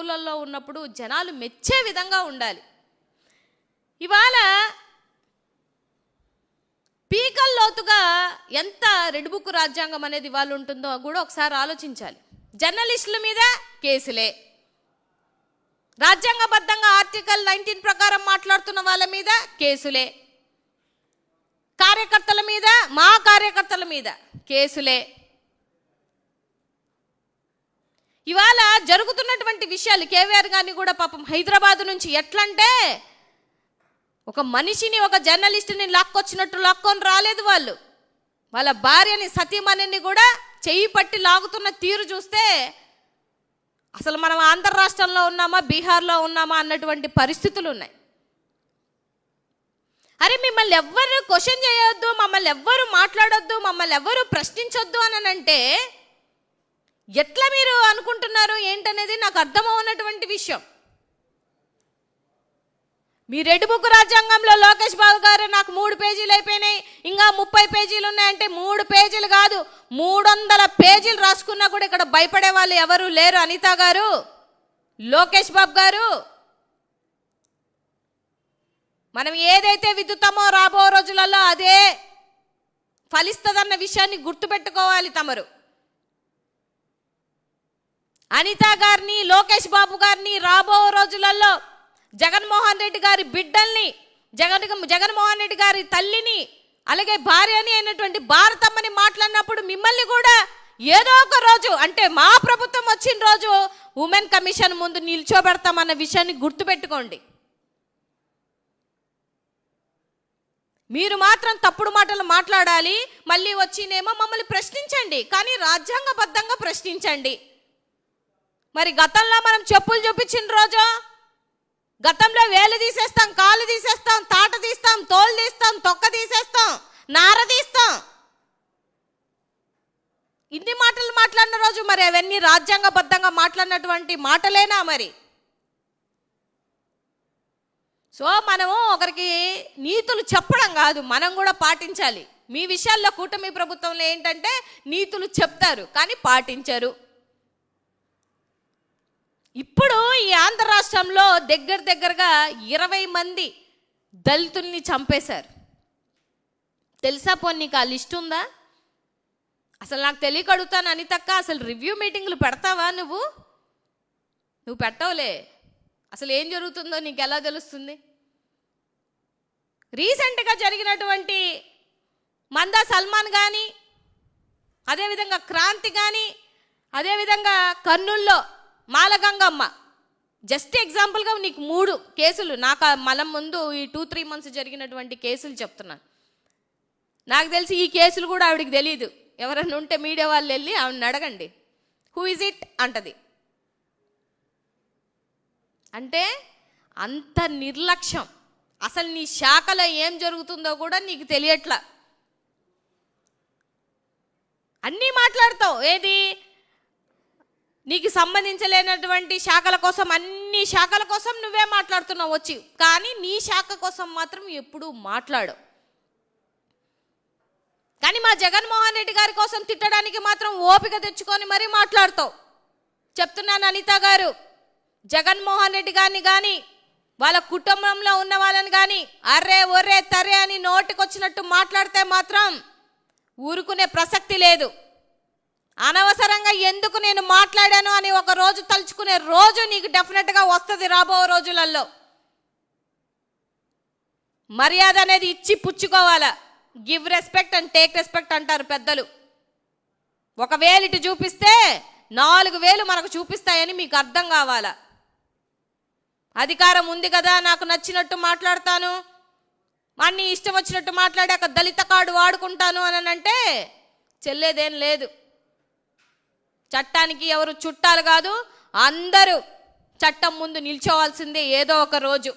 పదవులలో ఉన్నప్పుడు జనాలు మెచ్చే విధంగా ఉండాలి. ఇవాళ పీకల్లోతుగా ఎంత రెడ్ బుక్ రాజ్యాంగం అనేది ఇవాళ ఉంటుందో కూడా ఒకసారి ఆలోచించాలి. జర్నలిస్టుల మీద కేసులే, రాజ్యాంగబద్ధంగా ఆర్టికల్ 19 ప్రకారం మాట్లాడుతున్న వాళ్ళ మీద కేసులే, కార్యకర్తల మీద, మా కార్యకర్తల మీద కేసులే. ఇవాళ జరుగుతున్నటువంటి విషయాలు కేవీఆర్ గారిని కూడా పాపం హైదరాబాద్ నుంచి ఎట్లంటే ఒక మనిషిని, ఒక జర్నలిస్టుని లాక్కొచ్చినట్టు లాక్కొని రాలేదు వాళ్ళు. వాళ్ళ భార్యని, సతీమణిని కూడా చెయ్యి పట్టి లాగుతున్న తీరు చూస్తే అసలు మనం ఆంధ్ర రాష్ట్రంలో ఉన్నామా, బీహార్లో ఉన్నామా అన్నటువంటి పరిస్థితులు ఉన్నాయి. అరే మిమ్మల్ని ఎవ్వరు క్వశ్చన్ చేయొద్దు, మమ్మల్ని ఎవ్వరు మాట్లాడొద్దు, మమ్మల్ని ఎవ్వరు ప్రశ్నించొద్దు అని అంటే ఎట్లా మీరు అనుకుంటున్నారు ఏంటనేది నాకు అర్థమవునటువంటి విషయం. మీ రెడ్ బుక్ రాజ్యాంగంలో లోకేష్ బాబు గారు నాకు 3 పేజీలు అయిపోయినాయి, ఇంకా 30 పేజీలు ఉన్నాయంటే 3 పేజీలు కాదు 300 పేజీలు రాసుకున్నా కూడా ఇక్కడ భయపడే వాళ్ళు ఎవరు లేరు. అనిత గారు, లోకేష్ బాబు గారు, మనం ఏదైతే విద్దుతామో రాబో రోజులలో అదే ఫలిస్తుందన్న విషయాన్ని గుర్తుపెట్టుకోవాలి తమరు. అనిత గారిని, లోకేష్ బాబు గారిని రాబో రోజులలో జగన్మోహన్ రెడ్డి గారి బిడ్డల్ని, జగన్మోహన్ రెడ్డి గారి తల్లిని, అలాగే భార్యని అయినటువంటి భారతమ్మని మాట్లాడినప్పుడు మిమ్మల్ని కూడా ఏదో ఒక రోజు, అంటే మా ప్రభుత్వం వచ్చిన రోజు ఉమెన్ కమిషన్ ముందు నిల్చోబెడతామన్న విషయాన్ని గుర్తుపెట్టుకోండి. మీరు మాత్రం తప్పుడు మాటలు మాట్లాడాలి, మళ్ళీ వచ్చినేమో మమ్మల్ని ప్రశ్నించండి, కానీ రాజ్యాంగబద్ధంగా ప్రశ్నించండి. మరి గతంలో మనం చెప్పులు చూపించిన రోజు, గతంలో వేలు తీసేస్తాం, కాలు తీసేస్తాం, తాట తీస్తాం, తోలు తీస్తాం, తొక్క తీసేస్తాం, నార తీస్తాం, ఇన్ని మాటలు మాట్లాడిన రోజు మరి అవన్నీ రాజ్యాంగబద్ధంగా మాట్లాడినటువంటి మాటలేనా మరి? సో మనము ఒకరికి నీతులు చెప్పడం కాదు, మనం కూడా పాటించాలి. మీ విషయాల్లో కూటమి ప్రభుత్వంలో ఏంటంటే నీతులు చెప్తారు కానీ పాటించరు. ఇప్పుడు ఈ ఆంధ్ర రాష్ట్రంలో దగ్గరగా 20 మంది దళితుల్ని చంపేశారు. తెలుసా? పోనీ నీకు ఆ లిస్ట్ ఉందా? అసలు నాకు తెలియక అడుగుతాను అనితక్క, అసలు రివ్యూ మీటింగ్లు పెడతావా? నువ్వు పెట్టవులే. అసలు ఏం జరుగుతుందో నీకు ఎలా తెలుస్తుంది? రీసెంట్గా జరిగినటువంటి మందా సల్మాన్ కానీ, అదేవిధంగా క్రాంతి కానీ, అదేవిధంగా కర్నూల్లో మాలగంగమ్మ, జస్ట్ ఎగ్జాంపుల్గా నీకు 3 కేసులు, నాకు మలం ముందు ఈ 2-3 మంత్స్ జరిగినటువంటి కేసులు చెప్తున్నాను. నాకు తెలిసి ఈ కేసులు కూడా ఆవిడికి తెలియదు. ఎవరైనా ఉంటే మీడియా వాళ్ళు వెళ్ళి ఆవిడని అడగండి, హూ ఇజ్ ఇట్ అంటది. అంటే అంత నిర్లక్ష్యం. అసలు నీ శాఖలో ఏం జరుగుతుందో కూడా నీకు తెలియట్లా. అన్నీ మాట్లాడతావు, ఏది నీకు సంబంధించలేనటువంటి శాఖల కోసం, అన్ని శాఖల కోసం నువ్వే మాట్లాడుతున్నావు వచ్చి, కానీ నీ శాఖ కోసం మాత్రం ఎప్పుడూ మాట్లాడు. కానీ మా జగన్మోహన్ రెడ్డి గారి కోసం తిట్టడానికి మాత్రం ఓపిక తెచ్చుకొని మరీ మాట్లాడతావు. చెప్తున్నాను అనిత గారు, జగన్మోహన్ రెడ్డి గారిని కానీ, వాళ్ళ కుటుంబంలో ఉన్న వాళ్ళని కానీ అర్రే ఒర్రే తరే అని నోటికొచ్చినట్టు మాట్లాడితే మాత్రం ఊరుకునే ప్రసక్తి లేదు. అనవసరంగా ఎందుకు నేను మాట్లాడాను అని ఒక రోజు తలుచుకునే రోజు నీకు డెఫినెట్గా వస్తుంది రాబో రోజులలో. మర్యాద అనేది ఇచ్చి పుచ్చుకోవాలా. Give respect and take respect అంటారు పెద్దలు. 1 వేలు ఇటు చూపిస్తే 4 వేలు మనకు చూపిస్తాయని మీకు అర్థం కావాలా. అధికారం ఉంది కదా, నాకు నచ్చినట్టు మాట్లాడతాను, అన్నీ ఇష్టం వచ్చినట్టు మాట్లాడాక దళిత కార్డు వాడుకుంటాను అని అంటే చెల్లేదేం లేదు. చట్టానికి ఎవరు చుట్టాలు కాదు, అందరూ చట్టం ముందు నిల్చోవాల్సిందే ఏదో ఒక రోజు.